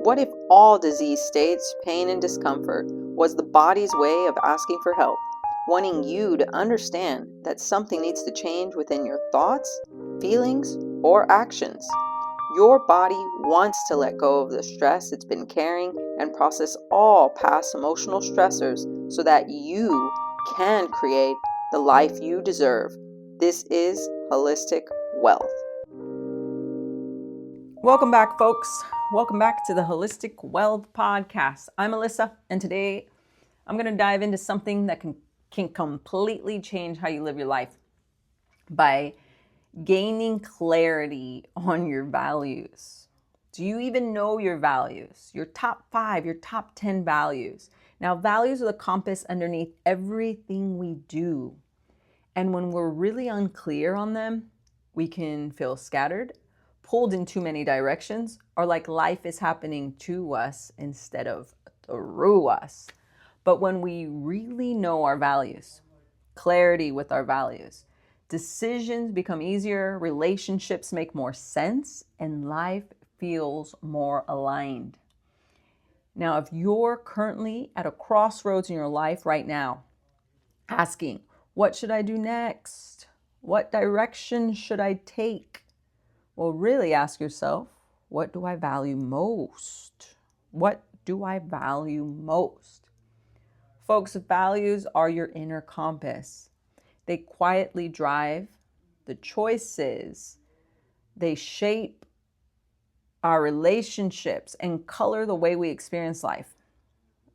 What if all disease states, pain, and discomfort was the body's way of asking for help, wanting you to understand that something needs to change within your thoughts, feelings, or actions? Your body wants to let go of the stress it's been carrying and process all past emotional stressors so that you can create the life you deserve. This is Holistic Wealth. Welcome back, folks. Welcome back to the Holistic Wealth Podcast. I'm Alyssa, and today I'm going to dive into something that can completely change how you live your life by gaining clarity on your values. Do you even know your values? Your top 5, your top 10 values. Now, values are the compass underneath everything we do. And when we're really unclear on them, we can feel scattered, pulled in too many directions, or like life is happening to us instead of through us. But when we really know our values, clarity with our values, decisions become easier, relationships make more sense, and life feels more aligned. Now, if you're currently at a crossroads in your life right now, asking, what should I do next? What direction should I take? Well, really ask yourself, what do I value most? What do I value most? Folks, values are your inner compass. They quietly drive the choices. They shape our relationships and color the way we experience life.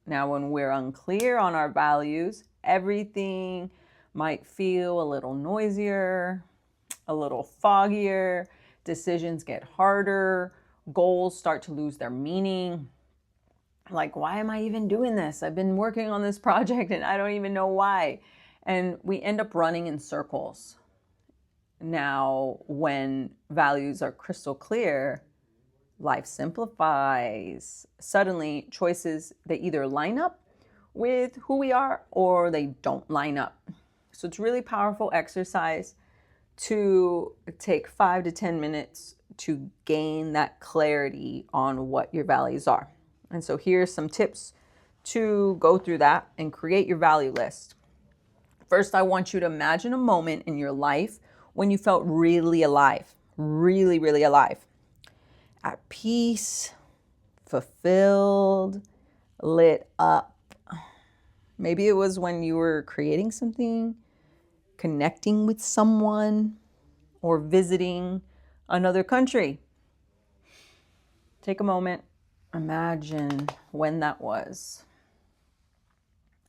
Now, when we're unclear on our values, everything might feel a little noisier, a little foggier. Decisions get harder. Goals start to lose their meaning. Like, why am I even doing this? I've been working on this project and I don't even know why. And we end up running in circles. Now, when values are crystal clear, life simplifies. Suddenly, choices, they either line up with who we are or they don't line up. So it's really powerful exercise to take 5 to 10 minutes to gain that clarity on what your values are. And so here's some tips to go through that and create your value list. First, I want you to imagine a moment in your life when you felt really alive, really, really alive, at peace, fulfilled, lit up. Maybe it was when you were creating something, connecting with someone, or visiting another country. Take a moment, imagine when that was,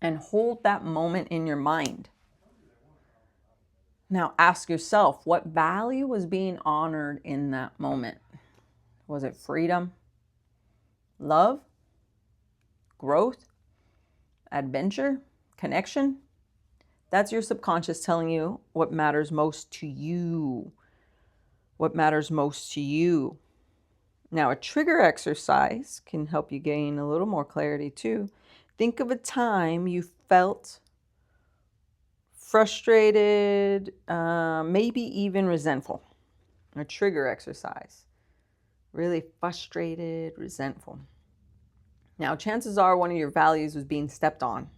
and hold that moment in your mind. Now ask yourself, what value was being honored in that moment? Was it freedom, love, growth, adventure, connection? That's your subconscious telling you what matters most to you. What matters most to you. Now, a trigger exercise can help you gain a little more clarity too. Think of a time you felt frustrated, maybe even resentful. A trigger exercise. Really frustrated, resentful. Now, chances are one of your values was being stepped on.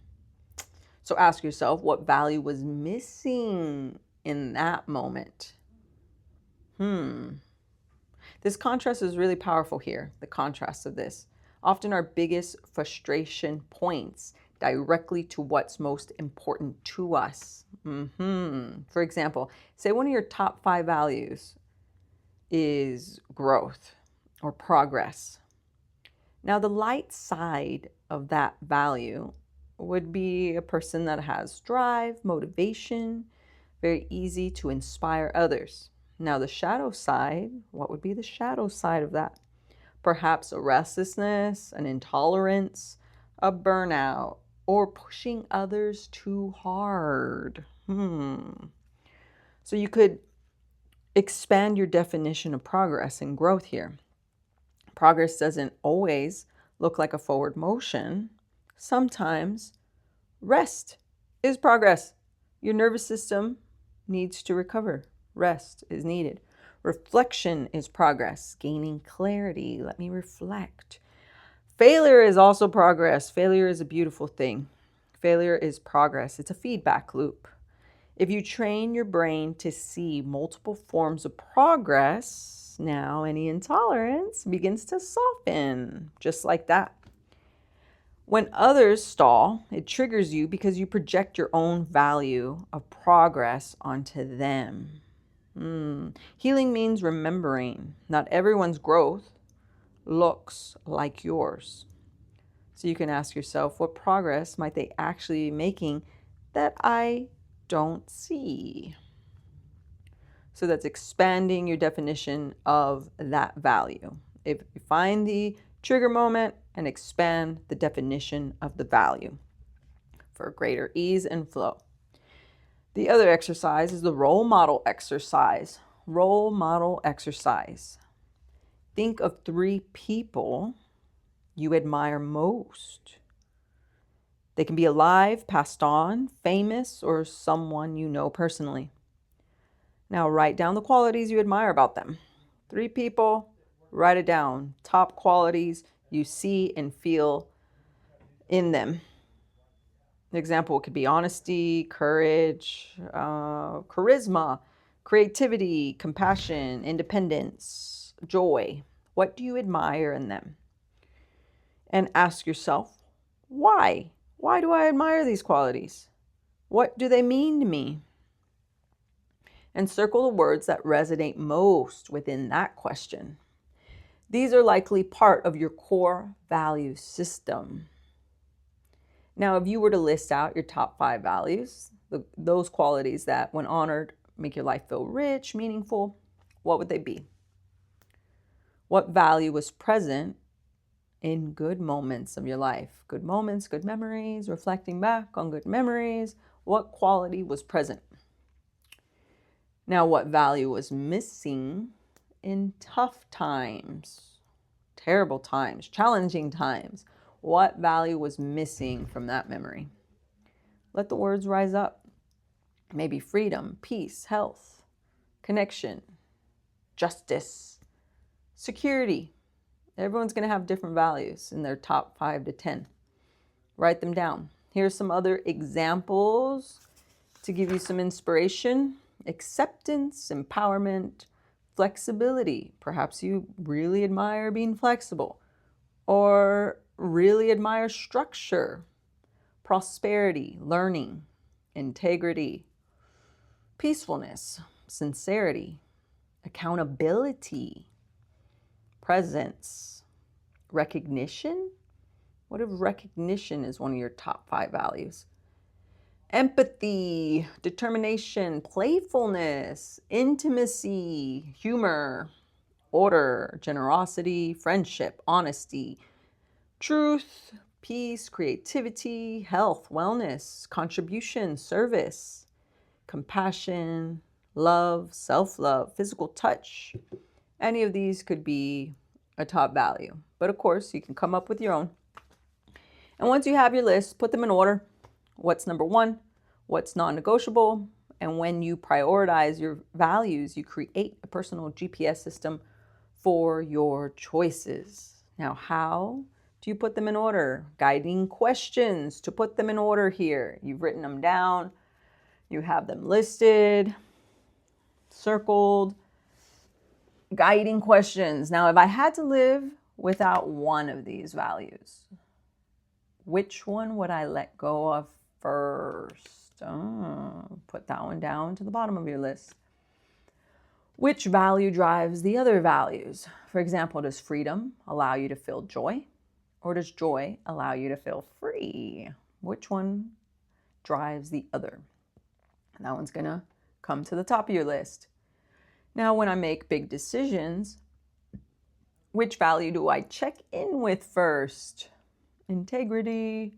So ask yourself, what value was missing in that moment? This contrast is really powerful here, the contrast of this. Often our biggest frustration points directly to what's most important to us. For example, say one of your top 5 values is growth or progress. Now, the light side of that value would be a person that has drive, motivation, very easy to inspire others. Now, the shadow side, what would be the shadow side of that? Perhaps a restlessness, an intolerance, a burnout, or pushing others too hard. So you could expand your definition of progress and growth here. Progress doesn't always look like a forward motion. Sometimes rest is progress. Your nervous system needs to recover. Rest is needed. Reflection is progress. Gaining clarity. Let me reflect. Failure is also progress. Failure is a beautiful thing. Failure is progress. It's a feedback loop. If you train your brain to see multiple forms of progress, now any intolerance begins to soften, just like that. When others stall, it triggers you because you project your own value of progress onto them. Healing means remembering not everyone's growth looks like yours. So you can ask yourself, what progress might they actually be making that I don't see? So that's expanding your definition of that value. If you find the trigger moment and expand the definition of the value for greater ease and flow. The other exercise is the role model exercise. Role model exercise. Think of 3 people you admire most. They can be alive, passed on, famous, or someone you know personally. Now write down the qualities you admire about them. 3 people, write it down. Top qualities you see and feel in them. An example could be honesty, courage, charisma, creativity, compassion, independence, joy. What do you admire in them? And ask yourself, why? Why do I admire these qualities? What do they mean to me? And circle the words that resonate most within that question. These are likely part of your core value system. Now, if you were to list out your top 5 values, those qualities that, when honored, make your life feel rich, meaningful, what would they be? What value was present in good moments of your life? Good moments, good memories, reflecting back on good memories. What quality was present? Now, what value was missing in tough times, terrible times, challenging times? What value was missing from that memory? Let the words rise up. Maybe freedom, peace, health, connection, justice, security. Everyone's going to have different values in their top 5 to 10. Write them down. Here's some other examples to give you some inspiration. Acceptance, empowerment, flexibility. Perhaps you really admire being flexible, or really admire structure, prosperity, learning, integrity, peacefulness, sincerity, accountability, presence, recognition. What if recognition is one of your top 5 values? Empathy, determination, playfulness, intimacy, humor, order, generosity, friendship, honesty, truth, peace, creativity, health, wellness, contribution, service, compassion, love, self-love, physical touch. Any of these could be a top value. But of course, you can come up with your own. And once you have your list, put them in order. What's number 1? What's non-negotiable? And when you prioritize your values, you create a personal GPS system for your choices. Now, how do you put them in order? Guiding questions to put them in order here. You've written them down. You have them listed, circled. Guiding questions. Now, if I had to live without one of these values, which one would I let go of first? Put that one down to the bottom of your list. Which value drives the other values? For example, does freedom allow you to feel joy? Or does joy allow you to feel free? Which one drives the other? And that one's going to come to the top of your list. Now, when I make big decisions, which value do I check in with first? Integrity,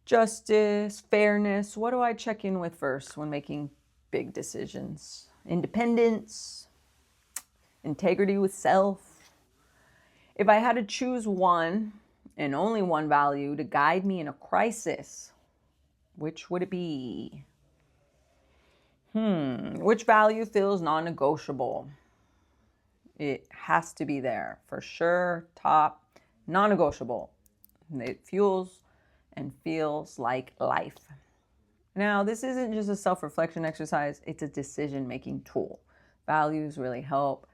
justice, fairness. What do I check in with first when making big decisions? Independence, integrity with self. If I had to choose one and only one value to guide me in a crisis, which would it be? Which value feels non-negotiable? It has to be there for sure. Top non-negotiable. It fuels and feels like life. Now, this isn't just a self-reflection exercise, it's a decision-making tool. Values really help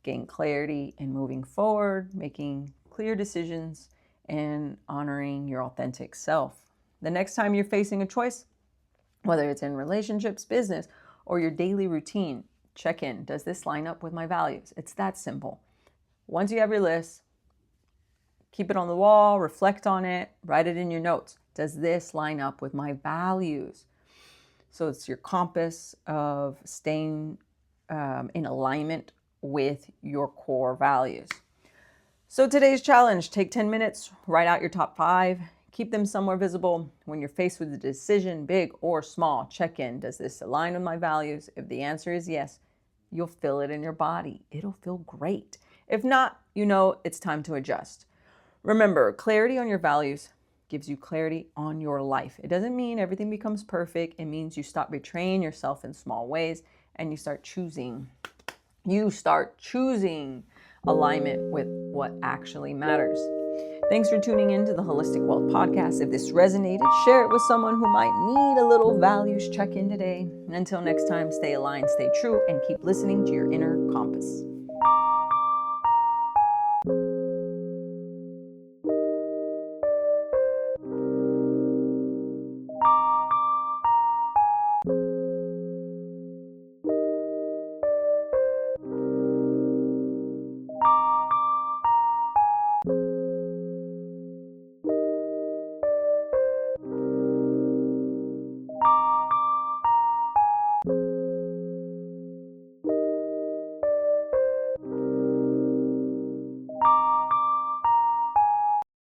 gain clarity in moving forward, making clear decisions, and honoring your authentic self. The next time you're facing a choice, whether it's in relationships, business, or your daily routine, check in. Does this line up with my values? It's that simple. Once you have your list, keep it on the wall, reflect on it, write it in your notes. Does this line up with my values? So it's your compass of staying in alignment with your core values. So today's challenge, take 10 minutes, write out your top 5, keep them somewhere visible. When you're faced with a decision, big or small, check in. Does this align with my values? If the answer is yes, you'll feel it in your body. It'll feel great. If not, you know it's time to adjust. Remember, clarity on your values gives you clarity on your life. It doesn't mean everything becomes perfect. It means you stop betraying yourself in small ways and you start choosing alignment with what actually matters. Thanks for tuning in to the Holistic Wealth Podcast. If this resonated, share it with someone who might need a little values check-in today. And until next time, stay aligned, stay true, and keep listening to your inner compass.